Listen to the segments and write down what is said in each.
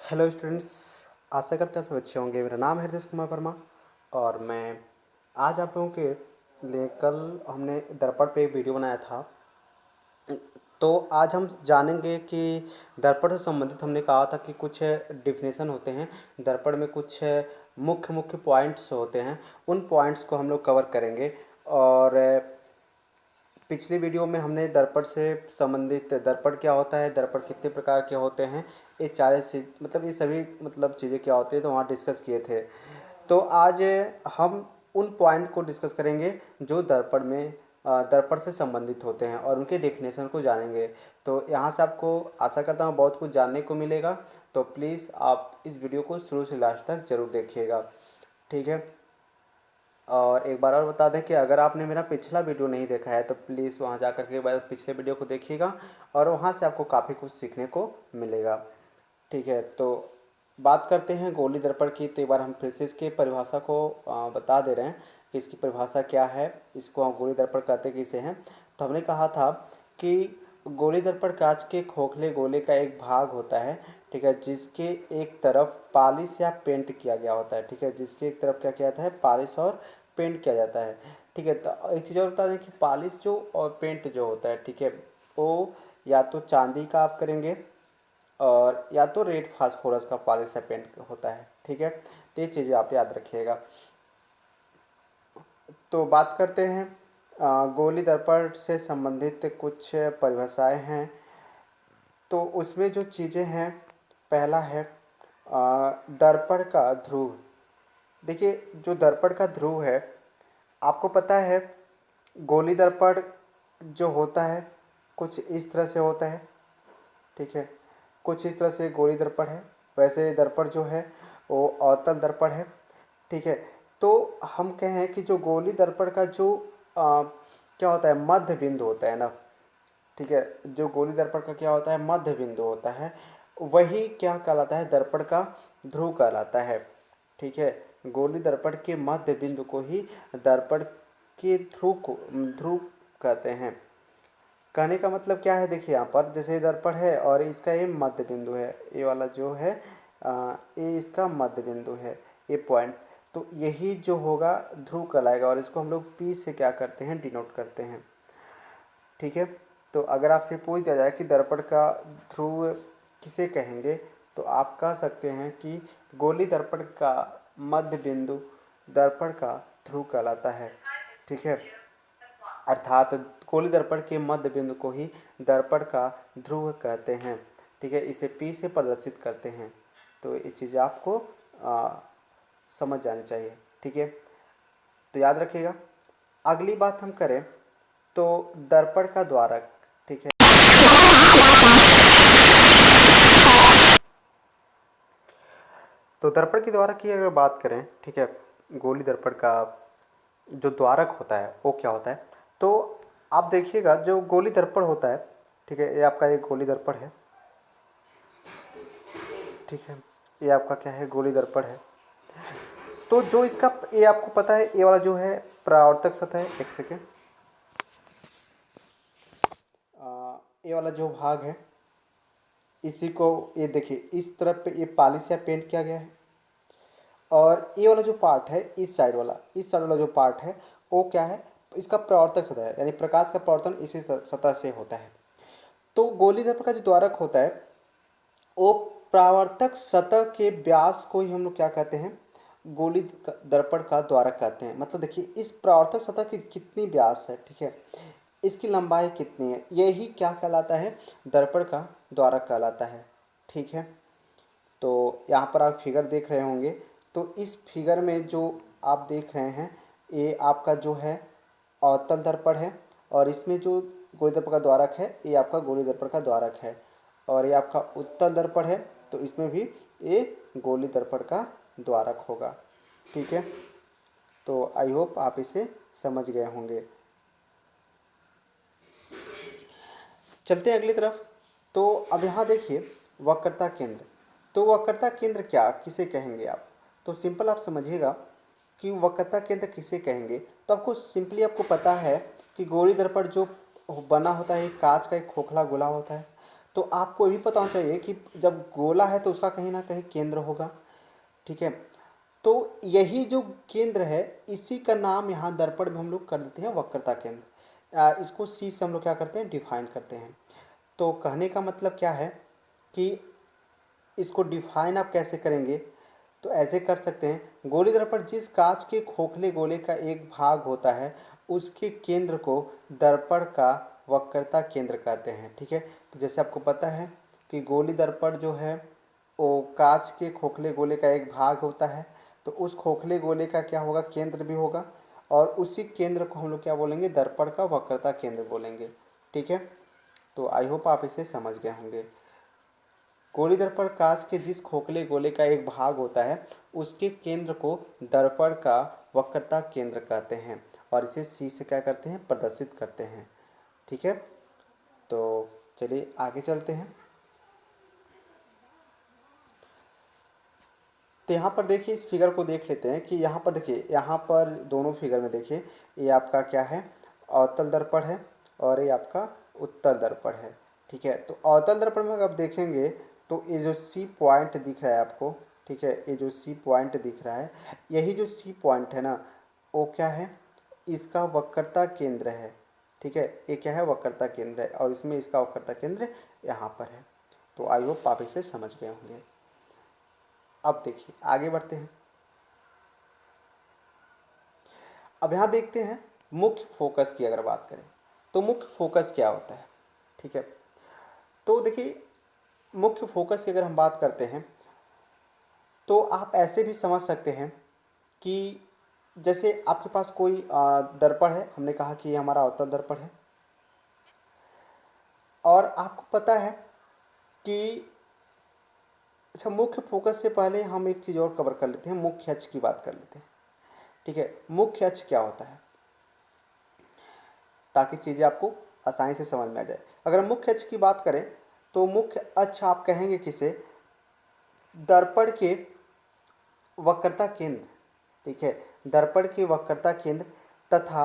Hello students. आशा करते हैं सब अच्छे होंगे। मेरा नाम है हृदय कुमार वर्मा और मैं आज आप लोगों के लिए कल हमने दर्पण पे एक वीडियो बनाया था। तो आज हम जानेंगे कि दर्पण से संबंधित हमने कहा था कि कुछ डिफिनेशन होते हैं दर्पण में, कुछ मुख्य मुख्य पॉइंट्स होते हैं, उन पॉइंट्स को हम लोग कवर करेंगे। और पिछली वीडियो में हमने दर्पण से संबंधित दर्पण क्या होता है, दर्पण कितने प्रकार के होते हैं, ये सारे चीज ये सभी चीज़ें क्या होती है, तो वहाँ डिस्कस किए थे। तो आज हम उन पॉइंट को डिस्कस करेंगे जो दर्पण में दर्पण से संबंधित होते हैं और उनके डेफिनेशन को जानेंगे। तो यहाँ से आपको आशा करता हूँ बहुत कुछ जानने को मिलेगा। तो प्लीज़ आप इस वीडियो को शुरू से लास्ट तक ज़रूर देखिएगा, ठीक है। और एक बार और बता दें कि अगर आपने मेरा पिछला वीडियो नहीं देखा है तो प्लीज़ वहाँ जा कर के एक बार पिछले वीडियो को देखिएगा और वहाँ से आपको काफ़ी कुछ सीखने को मिलेगा, ठीक है। तो बात करते हैं गोली दर्पण की। तो एक बार हम फिर से इसके परिभाषा को बता दे रहे हैं कि इसकी परिभाषा क्या है, इसको हम गोली दर्पण कहते किसे हैं। तो हमने कहा था कि गोली दर्पण कांच के खोखले गोले का एक भाग होता है, ठीक है, जिसके एक तरफ पॉलिश या पेंट किया गया होता है, ठीक है, जिसके एक तरफ क्या किया जाता है, पॉलिश और पेंट किया जाता है, ठीक है। तो एक चीज़ और बता दें कि पॉलिश जो और पेंट जो होता है, ठीक है, वो या तो चांदी का आप करेंगे और या तो रेड फास्फोरस का पॉलिश या पेंट होता है, ठीक है। तो ये चीज़ें आप याद रखिएगा। तो बात करते हैं गोली दर्पण से संबंधित कुछ परिभाषाएं हैं। तो उसमें जो चीज़ें हैं, पहला है दर्पण का ध्रुव। देखिए, जो दर्पण का ध्रुव है, आपको पता है गोली दर्पण जो होता है कुछ इस तरह से होता है, ठीक है, कुछ इस तरह से गोली दर्पण है। वैसे दर्पण जो है वो अवतल दर्पण है, ठीक है। तो हम कहें कि जो गोली दर्पण का जो क्या होता है, मध्य बिंदु होता है ना, ठीक है, जो गोली दर्पण का क्या होता है, मध्य बिंदु होता है, वही क्या कहलाता है, दर्पण का ध्रुव कहलाता है, ठीक है। गोली दर्पण के मध्य बिंदु को ही दर्पण के ध्रुव कहते हैं। कहने का मतलब क्या है, देखिए यहाँ पर जैसे दर्पण है और इसका ये मध्य बिंदु है, ये वाला जो है ये इसका मध्य बिंदु है, ये पॉइंट। तो यही जो होगा ध्रुव कहलाएगा और इसको हम लोग पी से क्या करते हैं, डिनोट करते हैं, ठीक है। तो अगर आपसे पूछ दिया जाए कि दर्पण का ध्रुव किसे कहेंगे, तो आप कह सकते हैं कि गोली दर्पण का मध्य बिंदु दर्पण का ध्रुव कहलाता है, ठीक है। अर्थात गोली दर्पण के मध्य बिंदु को ही दर्पण का ध्रुव कहते हैं, ठीक है। इसे पी से प्रदर्शित करते हैं। तो ये चीज़ आपको समझ जानी चाहिए, ठीक है। तो याद रखिएगा। अगली बात हम करें तो दर्पण का द्वारक, ठीक है। तो दर्पण के द्वारक की अगर बात करें, ठीक है, गोली दर्पण का जो द्वारक होता है वो क्या होता है। तो आप देखिएगा जो गोली दर्पण होता है, ठीक है, ये आपका एक गोली दर्पण है, ठीक है, ये आपका क्या है, गोली दर्पण है। तो जो इसका ये आपको पता है, ये वाला जो है परावर्तक सतह है, एक सेकेंड, ये वाला जो भाग है इसी को ये देखिए इस तरफ पे ये पॉलिश या पेंट किया गया है और ये वाला जो पार्ट है, इस साइड वाला जो पार्ट है वो क्या है, इसका परावर्तक सतह है, यानी प्रकाश का परावर्तन इसी सतह से होता है। तो गोली दर्पण का जो द्वारक होता है वो परावर्तक सतह के व्यास को ही हम लोग क्या कहते हैं, गोली दर्पण का द्वारक कहते हैं। मतलब देखिए इस परावर्तक सतह की कितनी व्यास है, ठीक है, इसकी लंबाई कितनी है, यही क्या कहलाता है, दर्पण का द्वारक कहलाता है, ठीक है। तो यहाँ पर आप फिगर देख रहे होंगे। तो इस फिगर में जो आप देख रहे हैं ये आपका जो है अवतल दर्पण है और इसमें जो गोली दर्पण का द्वारक है ये आपका गोली दर्पण का द्वारक है और ये आपका उत्तल दर्पण है, तो इसमें भी ये गोली दर्पण का द्वारक होगा, ठीक है। तो आई होप आप इसे समझ गए होंगे। चलते हैं अगली तरफ। तो अब यहाँ देखिए वक्रता केंद्र। तो वक्रता केंद्र क्या किसे कहेंगे आप, तो सिंपल आप समझिएगा कि वक्रता केंद्र किसे कहेंगे। तो आपको सिंपली आपको पता है कि गोली दर्पण जो बना होता है कांच का एक खोखला गोला होता है। तो आपको ये भी पता होना चाहिए कि जब गोला है तो उसका कहीं ना कहीं केंद्र होगा, ठीक है। तो यही जो केंद्र है इसी का नाम यहाँ दर्पण में हम लोग कर देते हैं वक्रता केंद्र। इसको सी से हम लोग क्या करते हैं, डिफाइन करते हैं। तो कहने का मतलब क्या है कि इसको डिफाइन आप कैसे करेंगे, तो ऐसे कर सकते हैं, गोली दर्पण जिस कांच के खोखले गोले का एक भाग होता है उसके केंद्र को दर्पण का वक्रता केंद्र कहते हैं, ठीक है। तो जैसे आपको पता है कि गोली दर्पण जो है वो कांच के खोखले गोले का एक भाग होता है, तो उस खोखले गोले का क्या होगा, केंद्र भी होगा, और उसी केंद्र को हम लोग क्या बोलेंगे, दर्पण का वक्रता केंद्र बोलेंगे, ठीक है। तो आई होप आप इसे समझ गए होंगे। गोली दर्पण कांच के जिस खोखले गोले का एक भाग होता है उसके केंद्र को दर्पण का वक्रता केंद्र कहते हैं, और इसे सी से क्या करते हैं, प्रदर्शित करते हैं, ठीक है। तो चलिए आगे चलते हैं। तो यहाँ पर देखिए, इस फिगर को देख लेते हैं कि यहाँ पर देखिए, यहाँ पर दोनों फिगर में देखिए, ये आपका क्या है, अवतल दर्पण है, और ये आपका उत्तल दर्पण है, ठीक है। तो अवतल दर्पण में अगर आप देखेंगे तो ये जो सी पॉइंट दिख रहा है आपको, ठीक है, ये जो सी पॉइंट दिख रहा है, यही जो सी पॉइंट है ना, वो क्या है, इसका वक्रता केंद्र है, ठीक है। ये क्या है, वक्रता केंद्र है, और इसमें इसका वक्रता केंद्र यहाँ पर है। तो आई होप आप इसे समझ गए होंगे। अब देखिए आगे बढ़ते हैं। अब यहाँ देखते हैं मुख्य फोकस की अगर बात करें तो मुख्य फोकस क्या होता है, ठीक है। तो देखिए, मुख्य फोकस की अगर हम बात करते हैं तो आप ऐसे भी समझ सकते हैं कि जैसे आपके पास कोई दर्पण है, हमने कहा कि ये हमारा अवतल दर्पण है, और आपको पता है कि अच्छा, मुख्य फोकस से पहले हम एक चीज़ और कवर कर लेते हैं, मुख्य अक्ष की बात कर लेते हैं, ठीक है। मुख्य अक्ष क्या होता है, ताकि चीज़ें आपको आसानी से समझ में आ जाए। अगर हम मुख्य अक्ष की बात करें तो मुख्य अक्ष आप कहेंगे किसे, दर्पण के वक्रता केंद्र, ठीक है, दर्पण के वक्रता केंद्र तथा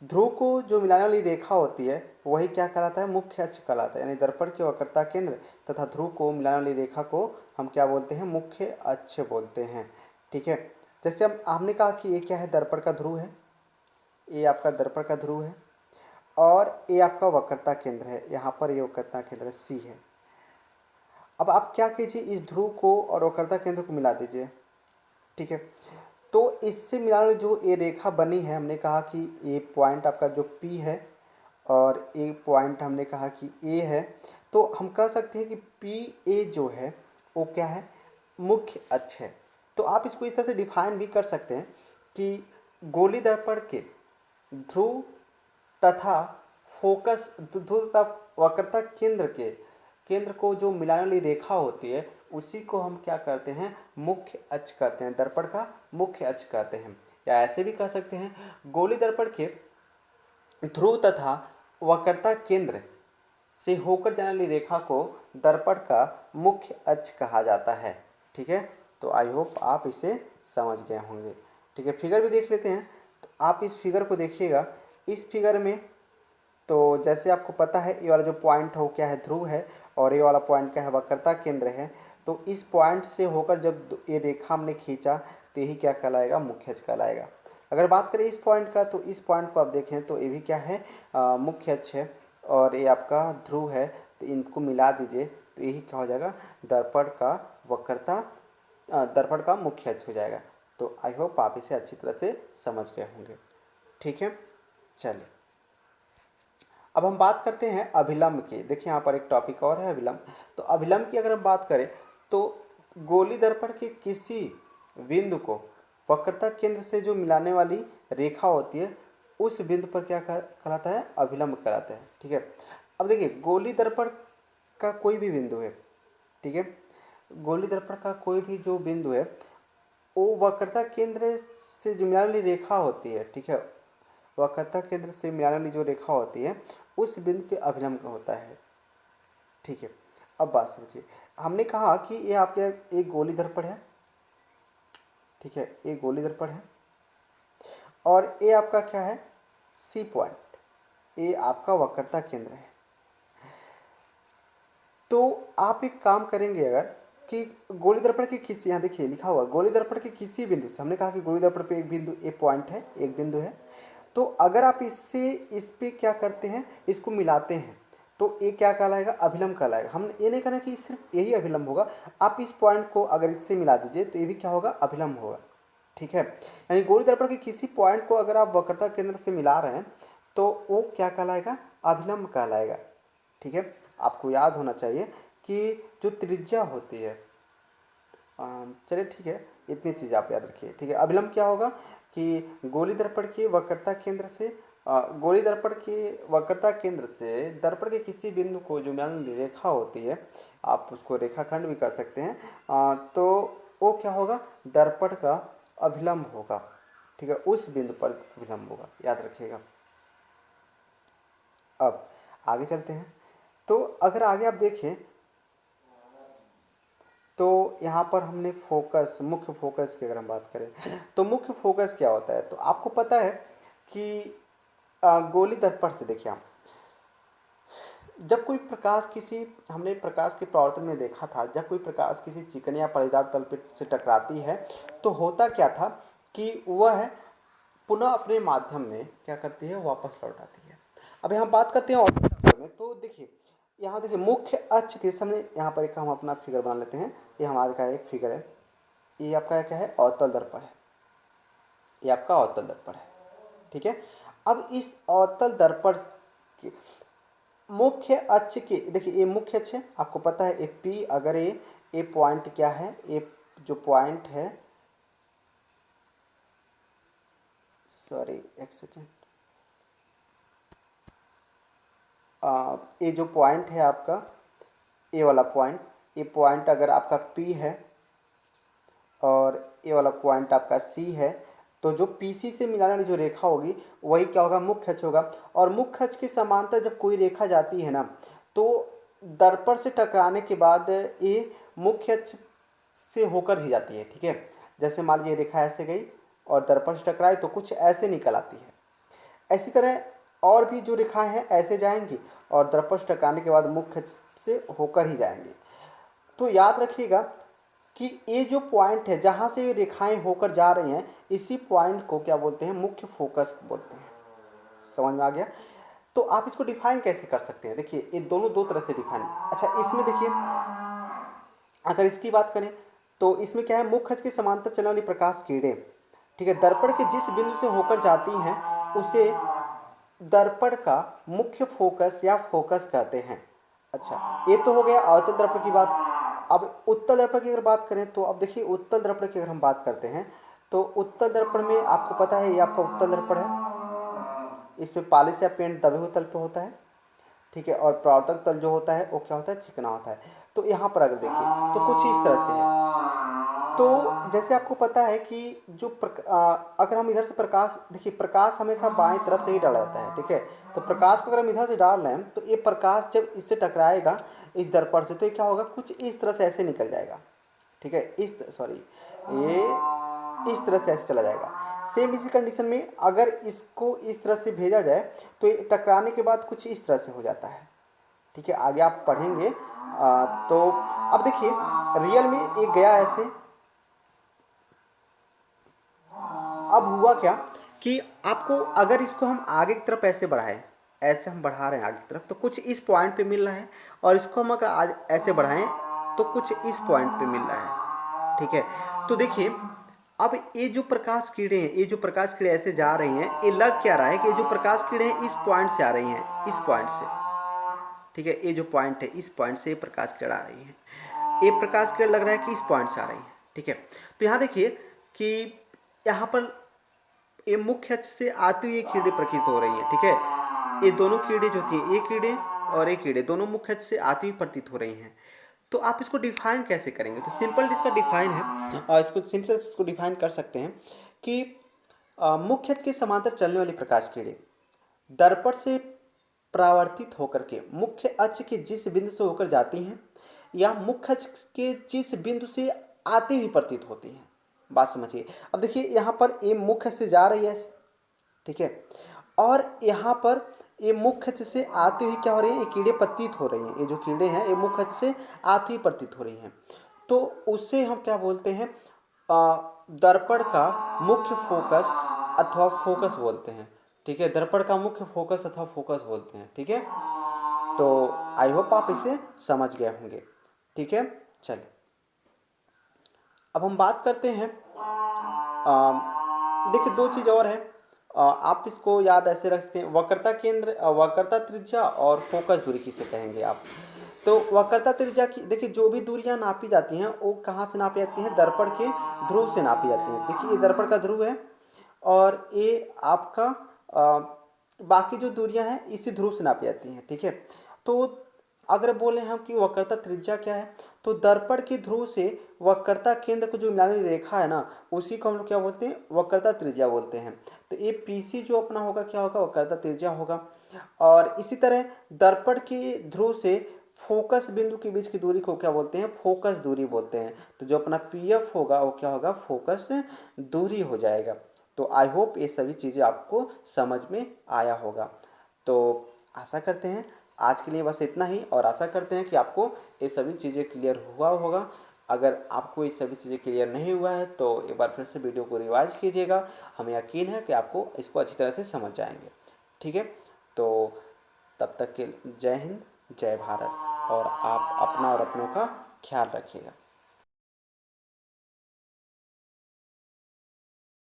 ध्रुव को जो मिलाने वाली रेखा होती है वही क्या कहलाता है, मुख्य अक्ष कहलाता है। यानी दर्पण के वक्रता केंद्र तथा ध्रुव को मिलाने वाली रेखा को हम क्या बोलते हैं, मुख्य अक्ष बोलते हैं, ठीक है। जैसे हमने कहा कि ये क्या है, दर्पण का ध्रुव है, ये आपका दर्पण का ध्रुव है, और ये आपका वक्रता केंद्र है, यहाँ पर ये वक्रता केंद्र सी है। अब आप क्या कीजिए, इस ध्रुव को और वक्रता केंद्र को मिला दीजिए, ठीक है। तो इससे मिलाने जो ये रेखा बनी है, हमने कहा कि ये पॉइंट आपका जो P है और ए पॉइंट हमने कहा कि A है, तो हम कह सकते हैं कि PA जो है वो क्या है, मुख्य अक्ष है। तो आप इसको इस तरह से डिफाइन भी कर सकते हैं कि गोली दर्पण के ध्रुव तथा फोकस, ध्रुव तथा वक्रता केंद्र के केंद्र को जो मिलाने वाली रेखा होती है उसी को हम क्या कहते हैं, मुख्य अक्ष कहते हैं, दर्पण का मुख्य अक्ष कहते हैं। या ऐसे भी कह सकते हैं, गोली दर्पण के ध्रुव तथा वक्रता केंद्र से होकर जाने वाली रेखा को दर्पण का मुख्य अक्ष कहा जाता है, ठीक है। तो आई होप आप इसे समझ गए होंगे, ठीक है। फिगर भी देख लेते हैं। तो आप इस फिगर को देखिएगा, इस फिगर में तो जैसे आपको पता है ये वाला जो पॉइंट है वो क्या है, ध्रुव है, और ये वाला पॉइंट क्या है, वक्रता केंद्र है। तो इस पॉइंट से होकर जब ये रेखा हमने खींचा तो यही क्या कहलाएगा, मुख्य अक्ष कहलाएगा। अगर बात करें इस पॉइंट का, तो इस पॉइंट को आप देखें तो ये भी क्या है, मुख्य अक्ष है, और ये आपका ध्रुव है। तो इनको मिला दीजिए तो यही क्या हो जाएगा, दर्पण का वक्रता, दर्पण का मुख्य अक्ष हो जाएगा। तो आई होप आप इसे अच्छी तरह से समझ गए होंगे, ठीक है। चलिए अब हम बात करते हैं अभिलंब की। देखिए यहाँ पर एक टॉपिक और है, अभिलंब। तो अभिलंब की अगर हम बात करें तो गोली दर्पण के किसी बिंदु को वक्रता केंद्र से जो मिलाने वाली रेखा होती है उस बिंदु पर क्या कहलाता है, अभिलंब कहलाता है, ठीक है। अब देखिए, गोली दर्पण का कोई भी बिंदु है, ठीक है, गोली दर्पण का कोई भी जो बिंदु है वो वक्रता केंद्र से जो मिलाने वाली रेखा होती है, ठीक है, वक्रता केंद्र से मिलाने वाली जो रेखा होती है उस बिंदु पे अभिलंब होता है, ठीक है। अब बात समझिए, हमने कहा कि ये आपके एक गोली दर्पण है, ठीक है, एक गोली दर्पण है, और ये आपका क्या है, सी पॉइंट, ये आपका वक्रता केंद्र है। तो आप एक काम करेंगे अगर कि गोली दर्पण के किसी, यहाँ देखिए लिखा हुआ गोली दर्पण के किसी बिंदु से, हमने कहा कि गोली दर्पण पे एक बिंदु, एक पॉइंट है, एक बिंदु है, तो अगर आप इससे इस पे क्या करते हैं, इसको मिलाते हैं, तो ये क्या कहलाएगा, अभिलंब कहलाएगा। हम ये नहीं कहना कि सिर्फ यही अभिलंब होगा, आप इस पॉइंट को अगर इससे मिला दीजिए तो ये भी क्या होगा, अभिलंब होगा। ठीक है, यानी गोली दर्पण के किसी पॉइंट को अगर आप वक्रता केंद्र से मिला रहे हैं तो वो क्या कहलाएगा, अभिलंब कहलाएगा। ठीक है, आपको याद होना चाहिए कि जो त्रिज्या होती है, चलिए ठीक है, इतनी चीज़ आप याद रखिए। ठीक है, अभिलंब क्या होगा कि गोली दर्पण के वक्रता केंद्र से, गोली दर्पण के वक्रता केंद्र से दर्पण के किसी बिंदु को जो मिलान रेखा होती है, आप उसको रेखाखंड भी कर सकते हैं, तो वो क्या होगा, दर्पण का अभिलंब होगा। ठीक है, उस बिंदु पर अभिलंब होगा, याद रखिएगा। अब आगे चलते हैं, तो अगर आगे आप देखें तो यहाँ पर हमने फोकस, मुख्य फोकस की अगर हम बात करें तो मुख्य फोकस क्या होता है, तो आपको पता है कि गोली दर्पण से देखिए, हम जब कोई प्रकाश किसी, हमने प्रकाश के प्रवर्तन में देखा था, जब कोई प्रकाश किसी चिकने या पलेदार तल पे से टकराती है तो होता क्या था कि वह पुनः अपने माध्यम में क्या करती है, वापस लौट आती है। अब यहाँ बात करते हैं ऑप्टिक दर्पण में, तो देखिए यहाँ देखिए मुख्य अक्ष के सामने, यहाँ पर एक हम अपना फिगर बना लेते हैं, ये हमारे का एक फिगर है, ये आपका क्या है, अवतल दर्पण है, ये आपका अवतल दर्पण है। ठीक है, अब इस अवतल दर्पण के मुख्य अक्ष के, देखिए ये मुख्य अक्ष है, आपको पता है ए पी, अगर ये पॉइंट क्या है, ये जो पॉइंट है, सॉरी एक सेकेंड, ये जो पॉइंट है आपका, ए वाला पॉइंट, ये पॉइंट अगर आपका P है और ये वाला पॉइंट आपका C है, तो जो PC से मिलाने वाली जो रेखा होगी वही क्या होगा, मुख्य अक्ष होगा। और मुख्य अक्ष के समांतर जब कोई रेखा जाती है ना, तो दर्पण से टकराने के बाद ये मुख्य अक्ष से होकर ही जाती है। ठीक है, जैसे मान लीजिए रेखा ऐसे गई और दर्पण से टकराई तो कुछ ऐसे निकल आती है, इसी तरह और भी जो रेखाएं हैं ऐसे जाएंगी और दर्पण से टकराने के बाद मुख्य अक्ष से होकर ही जाएंगे। तो याद रखिएगा कि ये जो पॉइंट है जहाँ से ये रेखाएं होकर जा रही हैं, इसी पॉइंट को क्या बोलते हैं, मुख्य फोकस बोलते हैं। समझ में आ गया? तो आप इसको डिफाइन कैसे कर सकते हैं, देखिए ये दोनों दो तरह से डिफाइन। अच्छा, इसमें देखिए अगर इसकी बात करें तो इसमें क्या है, मुख्य अक्ष के समांतर चलने वाली प्रकाश किरणें, ठीक है, दर्पण के जिस बिंदु से होकर जाती हैं उसे दर्पण का मुख्य फोकस या फोकस कहते हैं। अच्छा, ये तो हो गया अवतल दर्पण की बात। अब उत्तल दर्पण की अगर बात करें तो अब देखिए उत्तल दर्पण की अगर हम बात करते हैं तो उत्तल दर्पण में आपको पता है ये आपका उत्तल दर्पण है, इसमें पॉलिश या पेंट दबे हुए तल पे होता है। ठीक है, और परावर्तक तल जो होता है वो क्या होता है, चिकना होता है। तो यहाँ पर अगर देखिए तो कुछ इस तरह से है। तो जैसे आपको पता है कि जो अगर हम इधर से प्रकाश, देखिए प्रकाश हमेशा बाएं तरफ से ही डाला जाता है। ठीक है, तो प्रकाश को अगर हम इधर से डाल रहे हैं तो ये प्रकाश जब इससे टकराएगा इस दर्पण से तो ये क्या होगा, कुछ इस तरह से ऐसे निकल जाएगा। ठीक है, इस सॉरी ये इस तरह से ऐसे चला जाएगा। सेम इसी कंडीशन में अगर इसको इस तरह से भेजा जाए तो ये टकराने के बाद कुछ इस तरह से हो जाता है। ठीक है, आगे आप पढ़ेंगे। तो अब देखिए रियल में एक गया ऐसे, अब हुआ क्या कि आपको अगर इसको हम आगे की तरफ ऐसे बढ़ाएं, ऐसे हम बढ़ा रहे हैं आगे की तरफ तो कुछ इस पॉइंट पे मिल रहा है, और इसको हम अगर आज ऐसे बढ़ाएं तो कुछ इस पॉइंट पे मिल रहा है। ठीक है, तो देखिए अब ये जो प्रकाश किरणें हैं, ये जो प्रकाश किरणें ऐसे जा रही हैं, ये लग क्या रहा है कि ये जो प्रकाश किरणें इस पॉइंट से आ रही हैं, इस पॉइंट से। ठीक है, ये जो पॉइंट है इस पॉइंट से ये प्रकाश किरण आ रही है, ये प्रकाश किरण लग रहा है कि इस पॉइंट से आ रही है। ठीक है, तो यहाँ देखिए कि यहाँ पर ये मुख्य अक्ष से आती हुई किरणें प्रकाशित हो रही है। ठीक है, ये दोनों किरणें जो थी, ये किरणें और ये किरणें दोनों मुख्य अक्ष से आती हुई प्रतीत हो रही हैं। तो आप इसको डिफाइन कैसे करेंगे, तो सिंपल इसका डिफाइन है, इसको सिंपल इसको डिफाइन कर सकते हैं कि मुख्य अक्ष के समांतर चलने वाली प्रकाश किरणें दर्पण से परावर्तित होकर के मुख्य अक्ष के जिस बिंदु से होकर जाती हैं या मुख्य अक्ष के जिस बिंदु से आती हुई प्रतीत होती हैं। बात समझिए। अब देखिए यहाँ पर ये मुख्य से जा रही है, ठीक है, और यहाँ पर ये मुख्य अक्ष से आते हुए क्या हो रही है, ये कीड़े प्रतीत हो रही हैं, ये जो कीड़े हैं ये मुख्य अक्ष से आती हुई प्रतीत हो रही हैं। तो उससे हम क्या बोलते हैं, दर्पण का मुख्य फोकस अथवा फोकस बोलते हैं। ठीक है, दर्पण का मुख्य फोकस अथवा फोकस बोलते हैं। ठीक है, तो आई होप आप इसे समझ गए होंगे। ठीक है, चलिए अब हम बात करते हैं। देखिए दो चीज़ और है, आप इसको याद ऐसे रख सकते हैं, वक्रता केंद्र, वक्रता त्रिज्या और फोकस दूरी किसे कहेंगे आप। तो वक्रता त्रिज्या की देखिए जो भी दूरियां नापी जाती हैं वो कहाँ से नापी जाती हैं, दर्पण के ध्रुव से नापी जाती हैं। देखिए ये दर्पण का ध्रुव है और ये आपका बाकी जो दूरियां हैं इसी ध्रुव से नापी जाती हैं। ठीक है, तो अगर बोले हम कि वक्रता त्रिज्या क्या है, तो दर्पण के ध्रुव से वक्रता केंद्र को जो मिलाने वाली रेखा है ना, उसी को हम लोग क्या बोलते हैं, वक्रता त्रिज्या बोलते हैं। तो ये पीसी जो अपना होगा क्या होगा, वक्रता त्रिज्या होगा। और इसी तरह दर्पण के ध्रुव से फोकस बिंदु के बीच की दूरी को क्या बोलते हैं, फोकस दूरी बोलते हैं। तो जो अपना पीएफ होगा वो क्या होगा, फोकस दूरी हो जाएगा। तो आई होप ये सभी चीज़ें आपको समझ में आया होगा। तो आशा करते हैं आज के लिए बस इतना ही, और आशा करते हैं कि आपको ये सभी चीज़ें क्लियर हुआ होगा। अगर आपको ये सभी चीज़ें क्लियर नहीं हुआ है तो एक बार फिर से वीडियो को रिवाइज कीजिएगा, हमें यकीन है कि आपको इसको अच्छी तरह से समझ जाएंगे। ठीक है, तो तब तक के जय हिंद, जय भारत, और आप अपना और अपनों का ख्याल रखिएगा।